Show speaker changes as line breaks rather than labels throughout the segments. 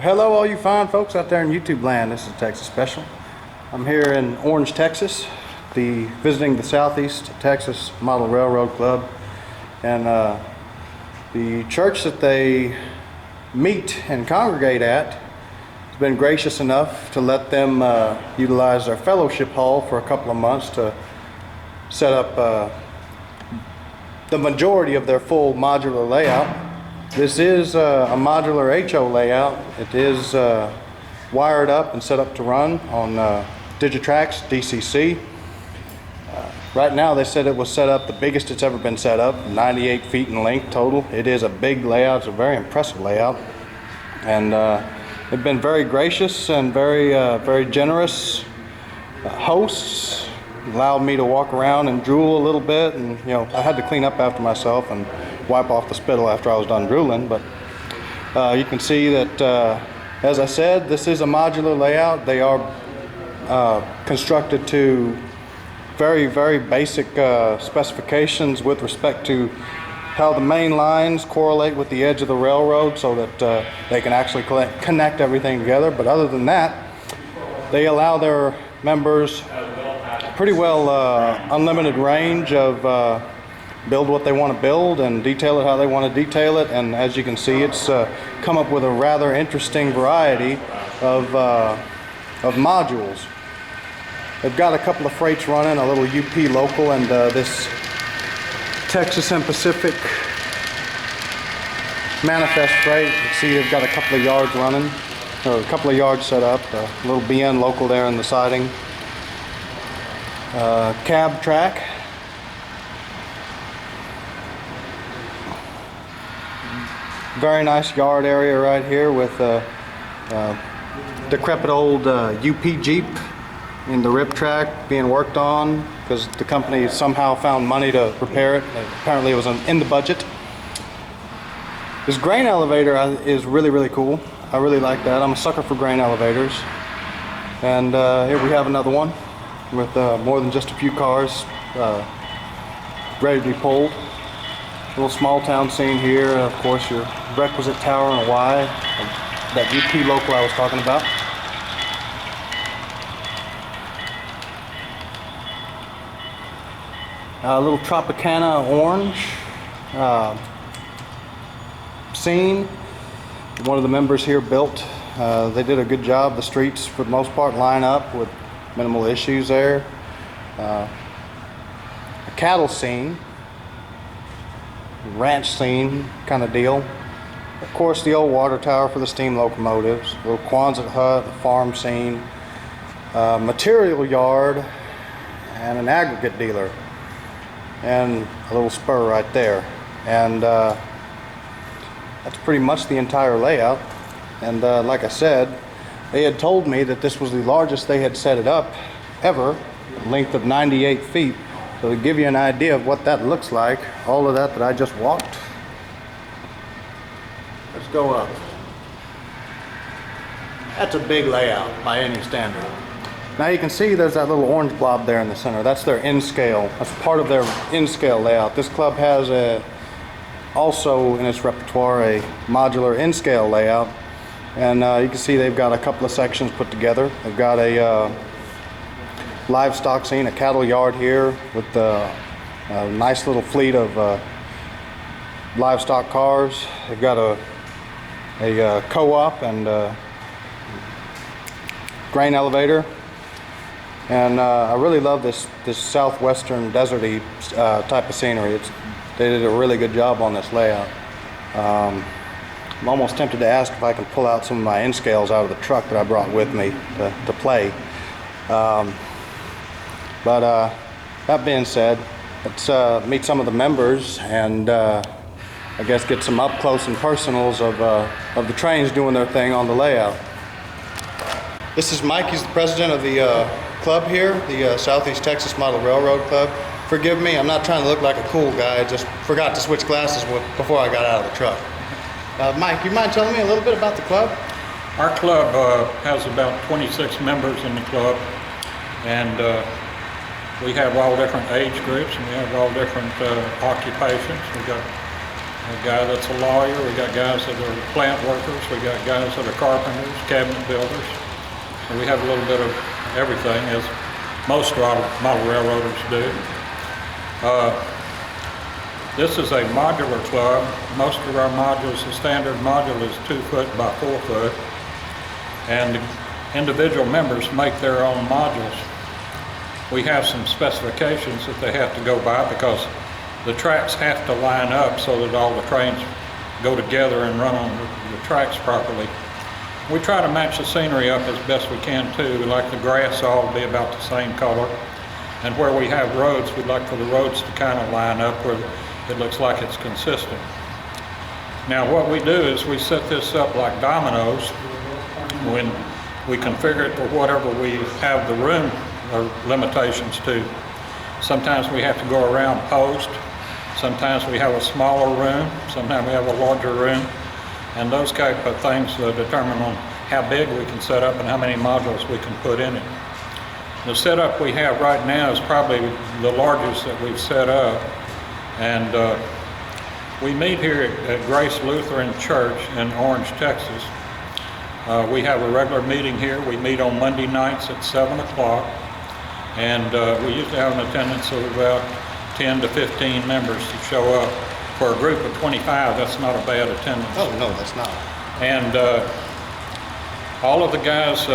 Hello all you fine folks out there in YouTube land. This is Texas Special. I'm here in Orange, Texas, visiting the Southeast Texas Model Railroad Club, and the church that they meet and congregate at has been gracious enough to let them utilize their fellowship hall for a couple of months to set up the majority of their full modular layout. This is a modular HO layout. It is wired up and set up to run on Digitrax DCC. Right now they said it was set up the biggest it's ever been set up, 98 feet in length total. It is a big layout. It's a very impressive layout, and they've been very gracious and very generous hosts. Allowed me to walk around and drool a little bit, and I had to clean up after myself and wipe off the spittle after I was done drooling. But you can see that, as I said, this is a modular layout. They are constructed to very basic specifications with respect to how the main lines correlate with the edge of the railroad, so that they can actually connect everything together. But other than that, they allow their members pretty well unlimited range of build what they want to build and detail it how they want to detail it. And as you can see, it's come up with a rather interesting variety of modules. They've got a couple of freights running, a little UP local and this Texas and Pacific manifest freight. You can see they've got a couple of yards running, or a couple of yards set up, a little BN local there in the siding. Cab track. Very nice yard area right here with decrepit old UP Jeep in the rip track being worked on because the company somehow found money to repair it. Apparently it was in the budget. This grain elevator is really cool. I really like that. I'm a sucker for grain elevators. And here we have another one with more than just a few cars ready to be pulled. Little small town scene here. Of course, your requisite tower and a Y, that UP local I was talking about. A little Tropicana orange scene. One of the members here built. They did a good job. The streets, for the most part, line up with minimal issues there. A cattle scene, ranch scene kind of deal. Of course, the old water tower for the steam locomotives, a little Quonset hut, a farm scene, material yard, and an aggregate dealer, and a little spur right there. And that's pretty much the entire layout. And like I said, they had told me that this was the largest they had set it up ever, length of 98 feet. So to give you an idea of what that looks like, all of that I just walked. Let's go up. That's a big layout by any standard. Now you can see there's that little orange blob there in the center. That's their in-scale. That's part of their in-scale layout. This club has also in its repertoire a modular in-scale layout. And you can see they've got a couple of sections put together. They've got a livestock scene, a cattle yard here with a nice little fleet of livestock cars. They've got a co-op and grain elevator. And I really love this southwestern deserty type of scenery. They did a really good job on this layout. I'm almost tempted to ask if I can pull out some of my N-scales out of the truck that I brought with me to play. But that being said, let's meet some of the members and I guess get some up close and personals of the trains doing their thing on the layout. This is Mike. He's the president of the club here, the Southeast Texas Model Railroad Club. Forgive me, I'm not trying to look like a cool guy. I just forgot to switch glasses before I got out of the truck. Mike, you mind telling me a little bit about the club?
Our club has about 26 members in the club, and we have all different age groups, and we have all different occupations. We've got a guy that's a lawyer, we got guys that are plant workers, we got guys that are carpenters, cabinet builders. So we have a little bit of everything, as most model railroaders do. This is a modular club. Most of our modules, the standard module is 2 foot by 4 foot. And individual members make their own modules. We have some specifications that they have to go by because the tracks have to line up so that all the trains go together and run on the tracks properly. We try to match the scenery up as best we can too. We like the grass all to be about the same color. And where we have roads, we'd like for the roads to kind of line up where it looks like it's consistent. Now what we do is we set this up like dominoes. When we configure it for whatever we have the room or limitations to. Sometimes we have to go around post. Sometimes we have a smaller room. Sometimes we have a larger room. And those type of things determine on how big we can set up and how many modules we can put in it. The setup we have right now is probably the largest that we've set up. And we meet here at Grace Lutheran Church in Orange, Texas. We have a regular meeting here. We meet on Monday nights at 7 o'clock. And we usually have an attendance of about 10 to 15 members to show up. For a group of 25, that's not a bad attendance.
Oh, no, that's not.
And all of the guys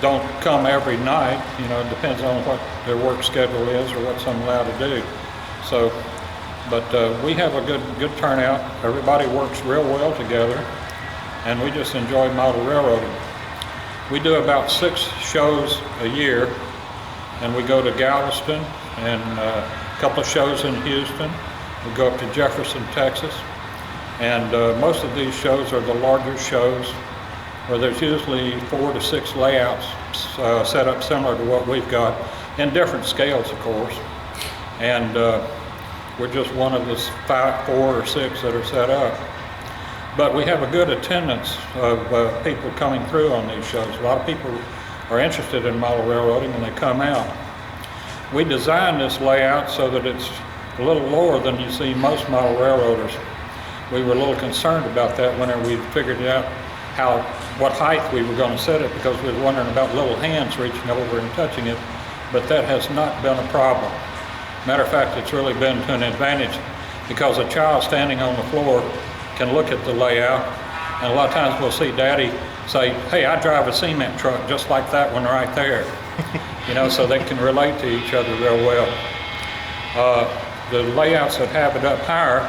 don't come every night. You know, it depends on what their work schedule is or what I'm allowed to do. So, but we have a good turnout. Everybody works real well together, and we just enjoy model railroading. We do about 6 shows a year, and we go to Galveston and a couple of shows in Houston. We go up to Jefferson, Texas, and most of these shows are the larger shows where there's usually 4 to 6 layouts set up similar to what we've got, in different scales, of course. And we're just one of the 4 or 6 that are set up. But we have a good attendance of people coming through on these shows. A lot of people are interested in model railroading and they come out. We designed this layout so that it's a little lower than you see most model railroaders. We were a little concerned about that whenever we figured out what height we were going to set it, because we were wondering about little hands reaching over and touching it, but that has not been a problem. Matter of fact, it's really been to an advantage because a child standing on the floor can look at the layout, and a lot of times we'll see Daddy say, "Hey, I drive a cement truck just like that one right there." You know, so they can relate to each other real well. The layouts that have it up higher,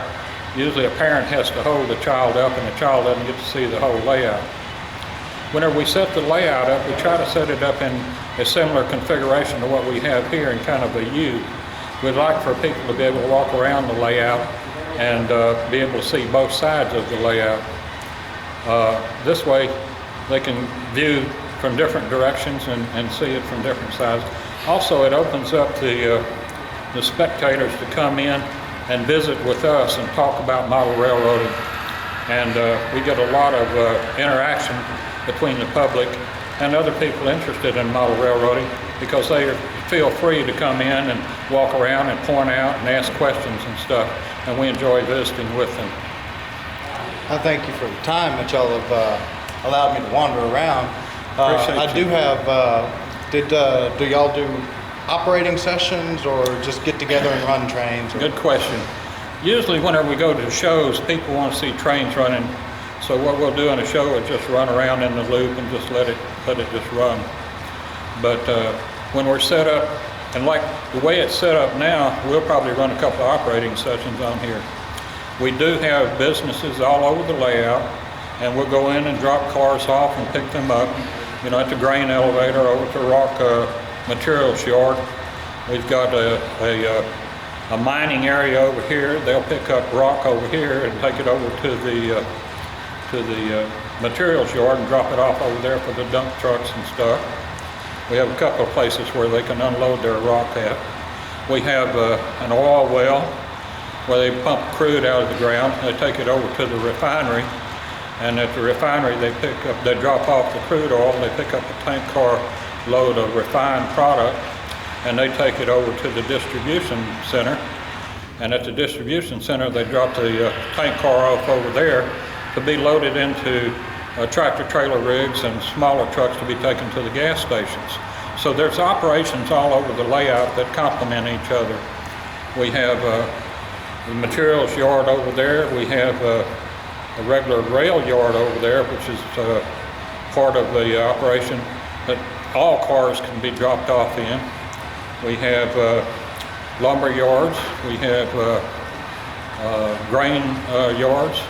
usually a parent has to hold the child up and the child doesn't get to see the whole layout. Whenever we set the layout up, we try to set it up in a similar configuration to what we have here in kind of a U. We'd like for people to be able to walk around the layout and be able to see both sides of the layout. This way they can view from different directions and see it from different sides. Also, it opens up the spectators to come in and visit with us and talk about model railroading. And we get a lot of interaction between the public and other people interested in model railroading, because they feel free to come in and walk around and point out and ask questions and stuff, and we enjoy visiting with them.
I thank you for the time that y'all have allowed me to wander around. I do have, do y'all do operating sessions or just get together and run trains?
Good question. Usually whenever we go to shows, people want to see trains running. So what we'll do in a show is just run around in the loop and just let it just run. But when we're set up, and like the way it's set up now, we'll probably run a couple of operating sessions on here. We do have businesses all over the layout, and we'll go in and drop cars off and pick them up, you know, at the grain elevator over to rock materials yard. We've got a mining area over here. They'll pick up rock over here and take it over to the materials yard and drop it off over there for the dump trucks and stuff. We have a couple of places where they can unload their rock at. We have an oil well where they pump crude out of the ground. They take it over to the refinery, and at the refinery they drop off the crude oil. They pick up a tank car load of refined product, and they take it over to the distribution center. And at the distribution center, they drop the tank car off over there to be loaded into tractor trailer rigs and smaller trucks to be taken to the gas stations. So there's operations all over the layout that complement each other. We have the materials yard over there. We have a regular rail yard over there, which is part of the operation that all cars can be dropped off in. We have lumber yards. We have grain yards.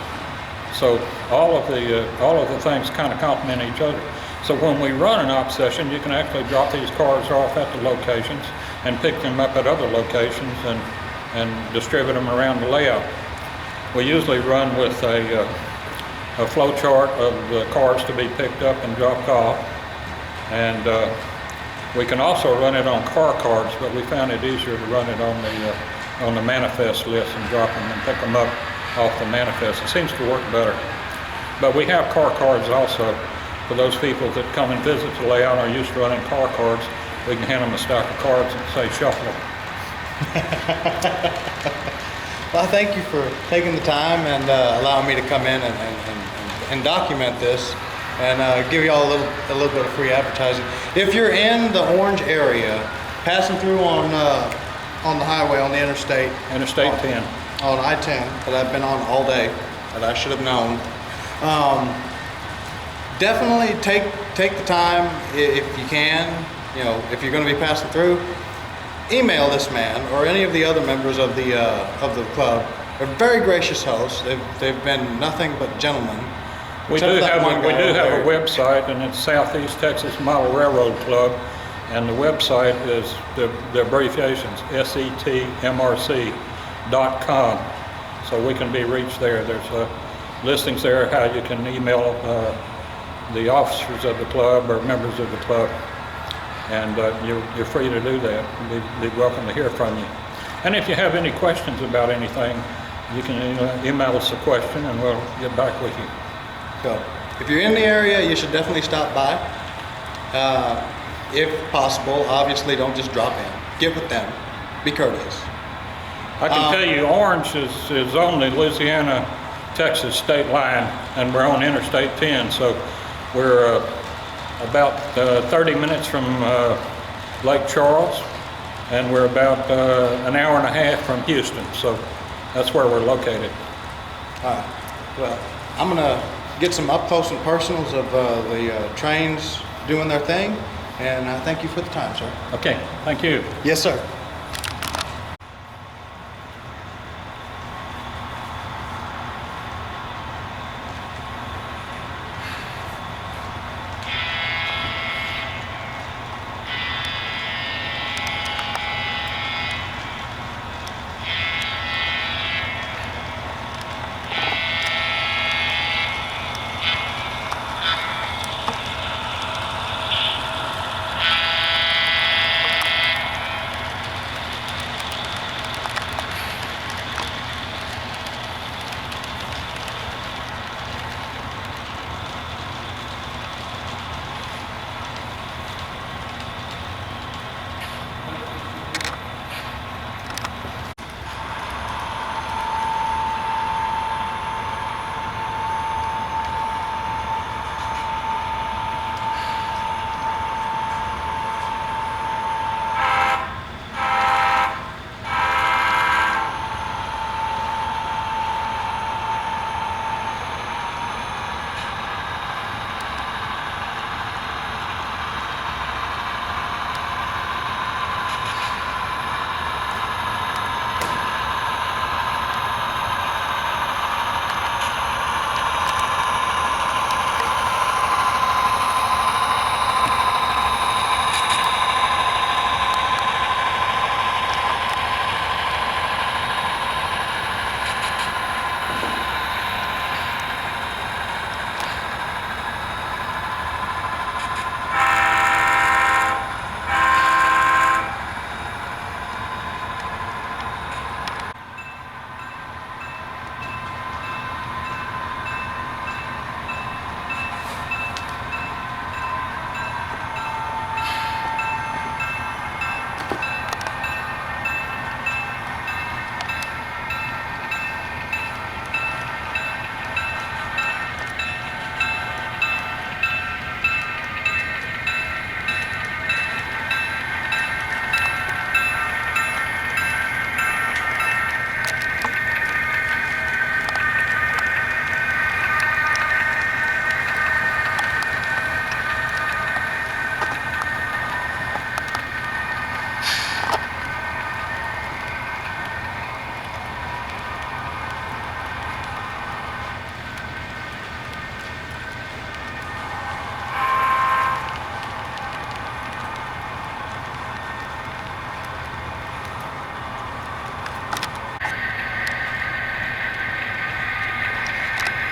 So all of the things kind of complement each other. So when we run an op session, you can actually drop these cars off at the locations and pick them up at other locations and distribute them around the layout. We usually run with a flow chart of the cars to be picked up and dropped off. And we can also run it on car cards, but we found it easier to run it on the manifest list and drop them and pick them up off the manifest. It seems to work better. But we have car cards also. For those people that come and visit the layout and are used to running car cards, we can hand them a stack of cards and say shuffle them.
Well, thank you for taking the time and allowing me to come in and document this and give you all a little bit of free advertising. If you're in the Orange area, passing through on the highway, on the interstate.
Interstate 10.
On I-10, that I've been on all day, that I should have known. Definitely take the time, if you can, you know, if you're going to be passing through, email this man or any of the other members of the club. They're very gracious hosts. They've been nothing but gentlemen.
We do have a website, and it's Southeast Texas Model Railroad Club, and the website is the abbreviations SETMRC.com. So we can be reached there. There's listings there how you can email the officers of the club or members of the club, and you're free to do that. We'd be welcome to hear from you. And if you have any questions about anything, you can email us a question and we'll get back with you.
So, if you're in the area, you should definitely stop by. If possible, obviously don't just drop in. Get with them. Be courteous.
I can tell you Orange is on the Louisiana-Texas state line, and we're on Interstate 10, so we're about 30 minutes from Lake Charles, and we're about an hour and a half from Houston, so that's where we're located.
All right. Well, I'm going to get some up close and personals of the trains doing their thing, and thank you for the time, sir.
Okay, thank you.
Yes, sir.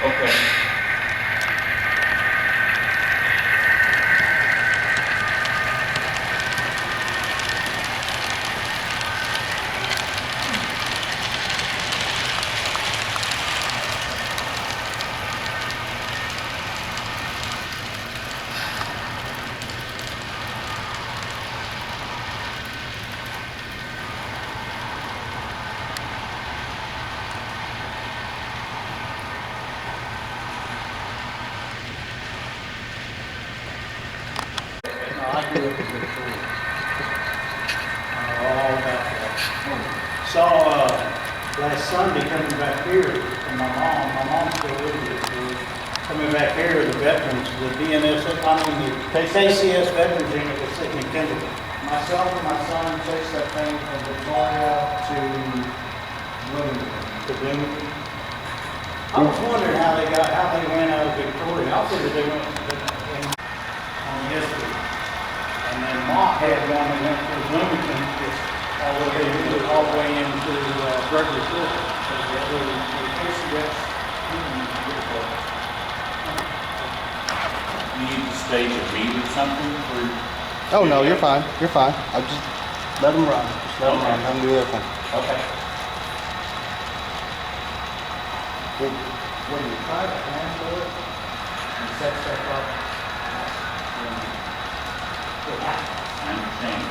Okay.
I grew up in Victoria. All about that. Saw last Sunday coming back here from my mom. My mom's still living in Victoria. Coming back here, the veterans, the DNS, the KCS veterans unit was sitting in Kendall. Myself and my son chased that thing from Victoria to Bloomington. I was wondering how they went out of Victoria. I figured they went on history. And then Mott had one that went through Bloomington, it's all the way into Gregory Court.
You need to stage a beat or something for?
Oh, no, you're fine. You're fine. I just let them run. Just let them
Okay.
run. Let them do their thing.
Okay.
When you try to handle it, you set stuff up.
I understand.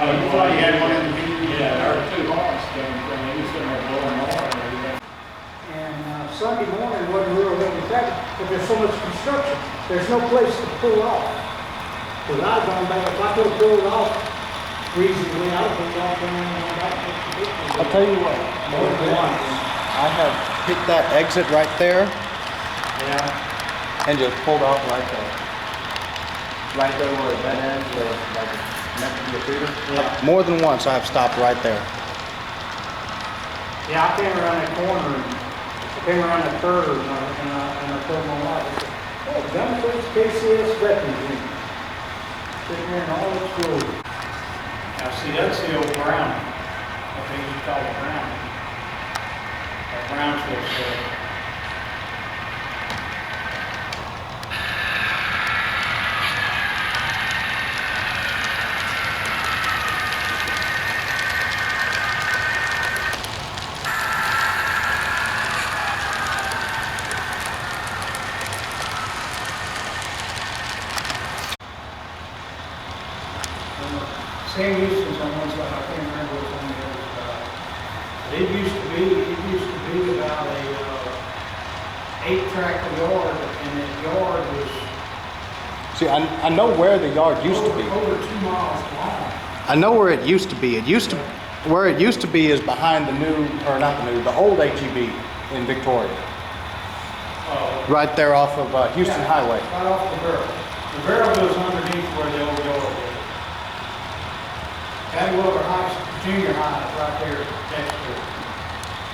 Oh, you thought you had one in the video?
Yeah, there were two logs coming from it, he's sitting there blowing water and everything.
And Sunday morning wasn't real heavy traffic, but there's so much construction, there's no place to pull off. Because I've gone back, if I could have pulled off reasonably, I would have pulled off and gone back.
I'll tell you what.
More than once.
I have picked that exit right there
Yeah.
and just pulled off right there. Right there where that ends, where like next to the theater.
Yeah.
More than once I've stopped right there.
Yeah, I came around that corner and came around that curve and I told my wife, I said, oh, Gunford's KCS veterans unit. Sitting there in all its glory. Now see, that's the old Brown. I think it's called Brown. That Brownsville store. Same distance on one side, I can't remember what's on the other side. But it used to be about a 8-track yard, and that yard was
See, I know where the yard used to be.
over 2 miles long.
I know where it used to be. Where it used to be is behind the new, or not the new, the old HEB in Victoria. Right there off of Houston
Yeah,
Highway.
Right off the barrel. The barrel goes underneath where the old yard is. Cadwalader Junior High is right there next to it.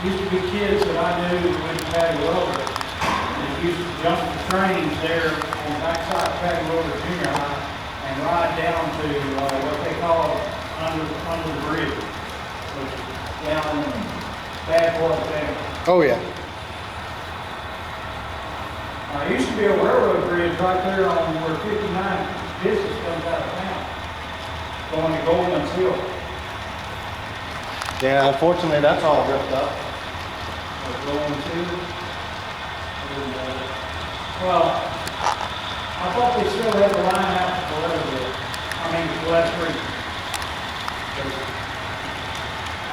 Used to be kids that I knew who went to Cadwalader, and they used to jump the trains there on the backside of Cadwalader Junior High and ride down to what they call under the bridge, which is down Bad Boy Family.
Oh yeah.
There used to be a railroad bridge right there on where 59 business comes out of town, going to Goldman's Hill.
Yeah, unfortunately that's all ripped up.
Going to. Well, I thought they still had the line out for a little bit. I mean, last week.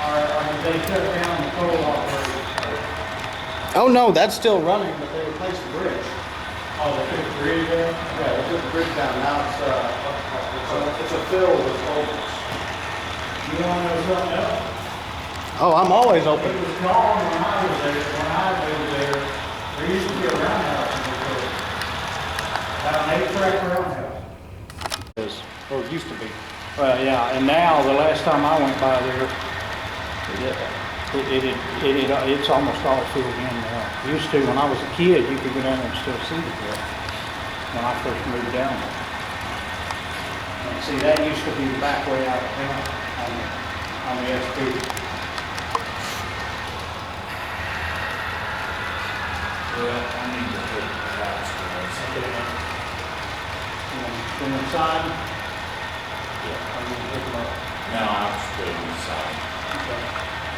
Or did they shut down the pole operation?
Oh, no, that's still running, but they replaced the bridge.
Oh, they took the bridge down?
Yeah, they took the bridge down. Now it's a fill with holes.
You wanna know something else?
Oh, I'm always
It
open.
was gone when I was there. When I was there, there used to be a roundhouse in the field. About an 8-track roundhouse.
Or it used to be.
Well, yeah, and now, the last time I went by there, it's almost all filled in now. Used to, when I was a kid, you could go down there and still see the trail, when I first moved down there. And see, that used to be the back way out of town on the SP.
Well, I need to put the house
From the side,
Yeah.
I need to pick them up.
No, I'll just put it inside.
Okay.